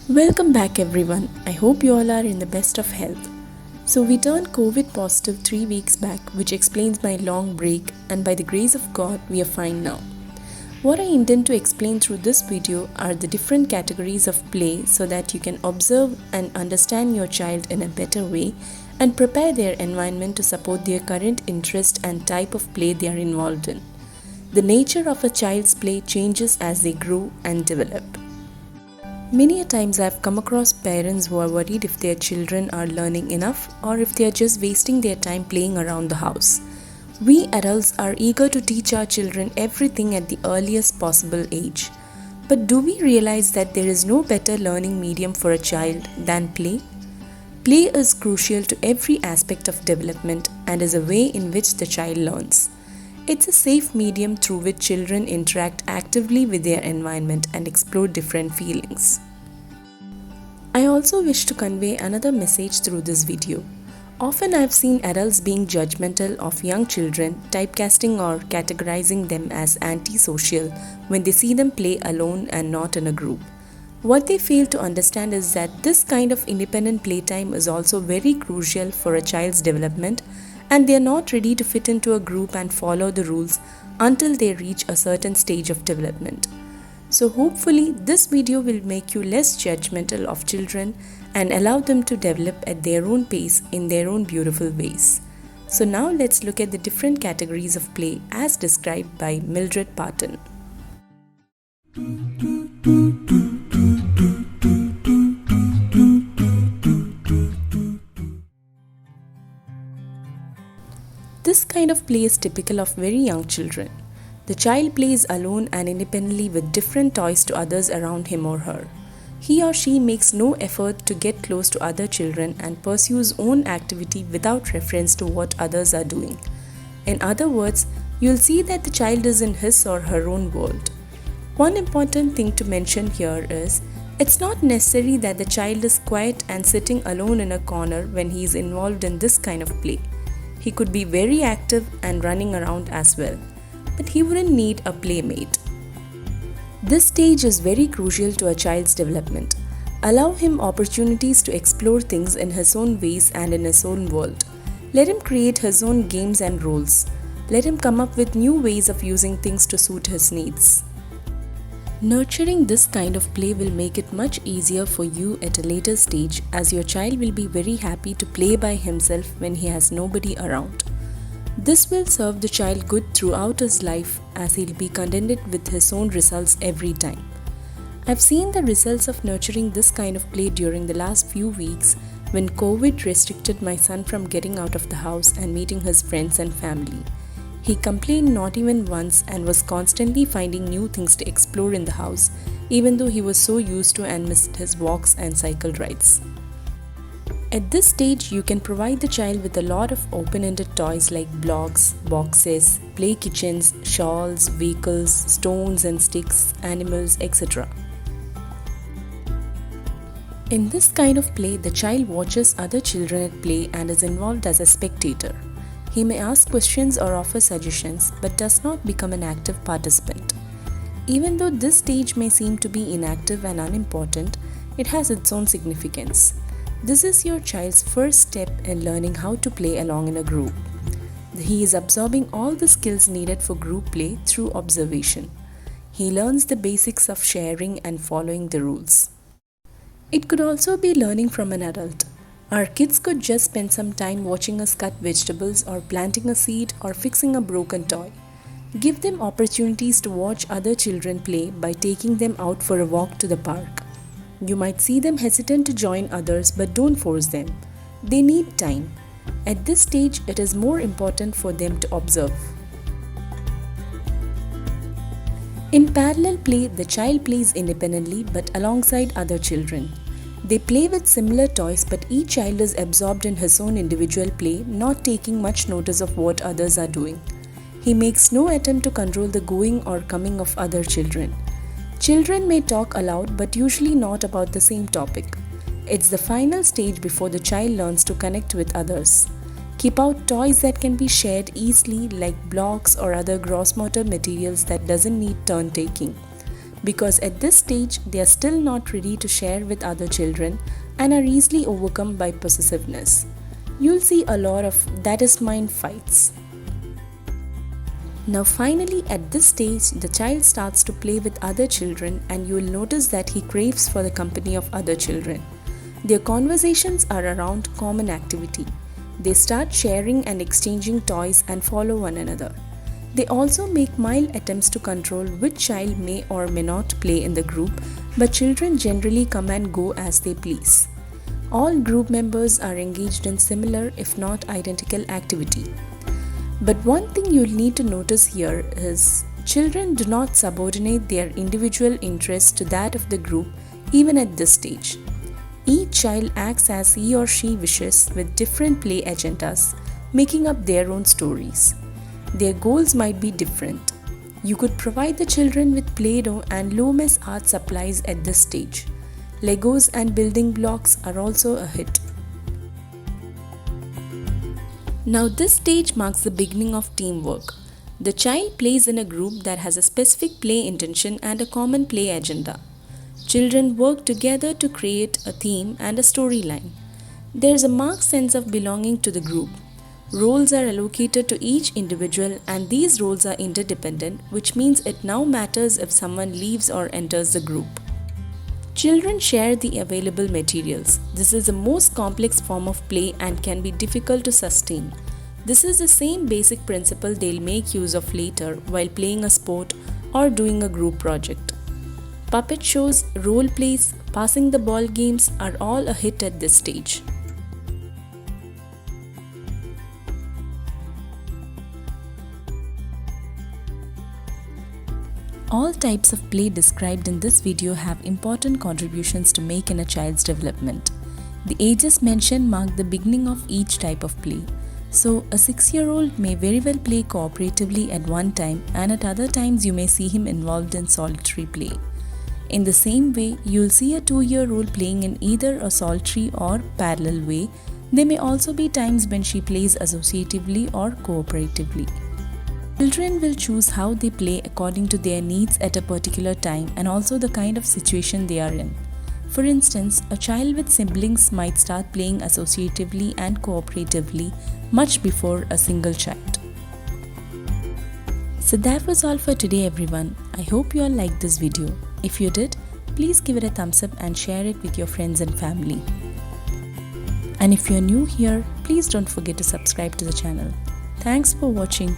Welcome back, everyone. I hope you all are in the best of health. So, we turned COVID positive 3 weeks back, which explains my long break, and by the grace of God, we are fine now. What I intend to explain through this video are the different categories of play so that you can observe and understand your child in a better way and prepare their environment to support their current interest and type of play they are involved in. The nature of a child's play changes as they grow and develop. Many a times I've come across parents who are worried if their children are learning enough or if they are just wasting their time playing around the house. We adults are eager to teach our children everything at the earliest possible age. But do we realize that there is no better learning medium for a child than play? Play is crucial to every aspect of development and is a way in which the child learns. It's a safe medium through which children interact actively with their environment and explore different feelings. I also wish to convey another message through this video. Often I've seen adults being judgmental of young children, typecasting or categorizing them as antisocial when they see them play alone and not in a group. What they fail to understand is that this kind of independent playtime is also very crucial for a child's development, and they are not ready to fit into a group and follow the rules until they reach a certain stage of development. So hopefully this video will make you less judgmental of children and allow them to develop at their own pace in their own beautiful ways. So now let's look at the different categories of play as described by Mildred Parton. This kind of play is typical of very young children. The child plays alone and independently with different toys to others around him or her. He or she makes no effort to get close to other children and pursues own activity without reference to what others are doing. In other words, you'll see that the child is in his or her own world. One important thing to mention here is, it's not necessary that the child is quiet and sitting alone in a corner when he is involved in this kind of play. He could be very active and running around as well, but he wouldn't need a playmate. This stage is very crucial to a child's development. Allow him opportunities to explore things in his own ways and in his own world. Let him create his own games and roles. Let him come up with new ways of using things to suit his needs. Nurturing this kind of play will make it much easier for you at a later stage, as your child will be very happy to play by himself when he has nobody around. This will serve the child good throughout his life, as he'll be contented with his own results every time. I've seen the results of nurturing this kind of play during the last few weeks when COVID restricted my son from getting out of the house and meeting his friends and family. He complained not even once and was constantly finding new things to explore in the house, even though he was so used to and missed his walks and cycle rides. At this stage, you can provide the child with a lot of open-ended toys like blocks, boxes, play kitchens, shawls, vehicles, stones and sticks, animals, etc. In this kind of play, the child watches other children at play and is involved as a spectator. He may ask questions or offer suggestions, but does not become an active participant. Even though this stage may seem to be inactive and unimportant, it has its own significance. This is your child's first step in learning how to play along in a group. He is absorbing all the skills needed for group play through observation. He learns the basics of sharing and following the rules. It could also be learning from an adult. Our kids could just spend some time watching us cut vegetables or planting a seed or fixing a broken toy. Give them opportunities to watch other children play by taking them out for a walk to the park. You might see them hesitant to join others, but don't force them. They need time. At this stage, it is more important for them to observe. In parallel play, the child plays independently but alongside other children. They play with similar toys, but each child is absorbed in his own individual play, not taking much notice of what others are doing. He makes no attempt to control the going or coming of other children. Children may talk aloud, but usually not about the same topic. It's the final stage before the child learns to connect with others. Keep out toys that can be shared easily, like blocks or other gross motor materials that doesn't need turn taking. because at this stage they are still not ready to share with other children and are easily overcome by possessiveness. You'll see a lot of that is mine fights. Now finally, at this stage, the child starts to play with other children and you will notice that he craves for the company of other children. Their conversations are around common activity. They start sharing and exchanging toys and follow one another. They also make mild attempts to control which child may or may not play in the group, but children generally come and go as they please. All group members are engaged in similar, if not identical, activity. But one thing you'll need to notice here is children do not subordinate their individual interests to that of the group even at this stage. Each child acts as he or she wishes with different play agendas, making up their own stories. Their goals might be different. You could provide the children with Play-Doh and low-mess art supplies at this stage. Legos and building blocks are also a hit. Now this stage marks the beginning of teamwork. The child plays in a group that has a specific play intention and a common play agenda. Children work together to create a theme and a storyline. There is a marked sense of belonging to the group. Roles are allocated to each individual and these roles are interdependent, which means it now matters if someone leaves or enters the group. Children share the available materials. This is the most complex form of play and can be difficult to sustain. This is the same basic principle they'll make use of later while playing a sport or doing a group project. Puppet shows, role plays, passing the ball games are all a hit at this stage. All types of play described in this video have important contributions to make in a child's development. The ages mentioned mark the beginning of each type of play. So, a 6-year-old may very well play cooperatively at one time and at other times you may see him involved in solitary play. In the same way, you'll see a 2-year-old playing in either a solitary or parallel way. There may also be times when she plays associatively or cooperatively. Children will choose how they play according to their needs at a particular time and also the kind of situation they are in. For instance, a child with siblings might start playing associatively and cooperatively much before a single child. So that was all for today everyone. I hope you all liked this video. If you did, please give it a thumbs up and share it with your friends and family. And if you're new here, please don't forget to subscribe to the channel. Thanks for watching.